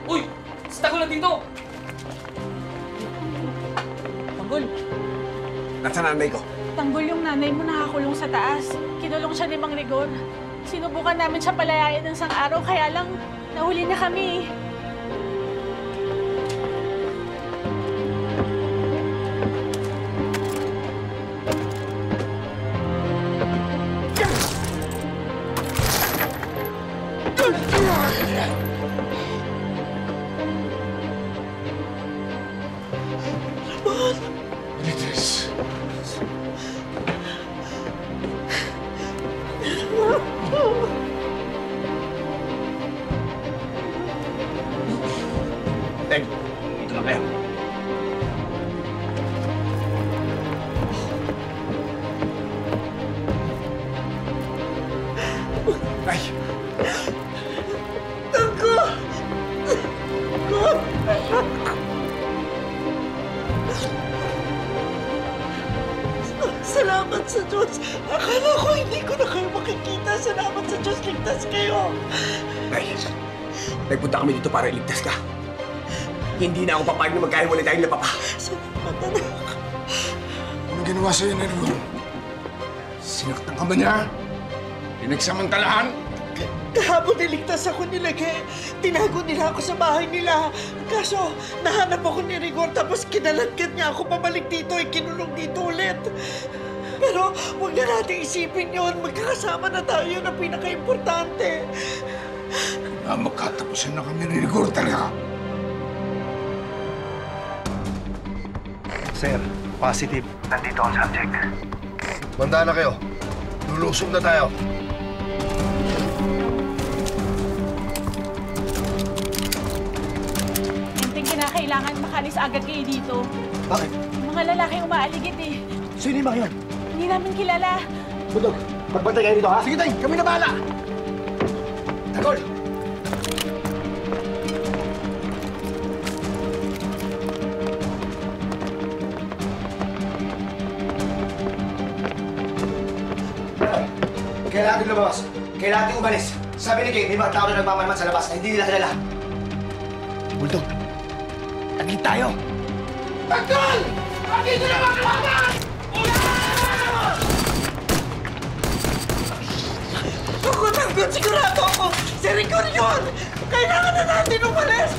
Uy! Si Tanggol nandito! Tanggol! Nasaan nanay ko? Tanggol, yung nanay mo nakakulong sa taas. Kinulong siya ni Mang Rigor. Sinubukan namin siya palayain ng isang araw, kaya lang nahuli na kami. Beatriz. Teng, dito lang kayo. Ay! Salamat sa Diyos. Akala ko hindi ko na kayo makikita. Salamat sa Diyos. Ligtas kayo. Ay, nagpunta kami dito para iligtas ka. Hindi na ako papayag na magkahiwalay tayong lapapa. Salamat, anak. Anong ginawa sa'yo, Nervo? Sinaktan ka ba niya? Pinagsamantalahan? Kahapon niligtas ako nila kaya tinago nila ako sa bahay nila. Kaso nahanap ako ni Rigor tapos kinalagkat niya ako pabalik dito kinulong dito ulit. Pero huwag na natin isipin yun. Magkakasama na tayo yun ang pinaka-importante. Magkatapusin na kami ni Rigor talaga. Sir, positive. Nandito ang subject. Banda na kayo. Lulusob na tayo. Kinakailangan makalis agad kayo dito. Bakit? Yung mga lalaki umaaligid eh. Sino yung mga yun? Hindi namin kilala. Budog, magbantay kayo dito, ha? Sige, Tay. Kami na bahala. Tagol! Kailangan din lumabas. Kailangan din umalis. Sabi ni Kate, may mga tao na nagmamalaman sa labas na hindi nila kilala. Bulldog, taglit tayo! Tagol! Bakit na naman lumabas? Ako, Tanggol, sigurado ako. Si Rigor yun. Kailangan na natin umalis.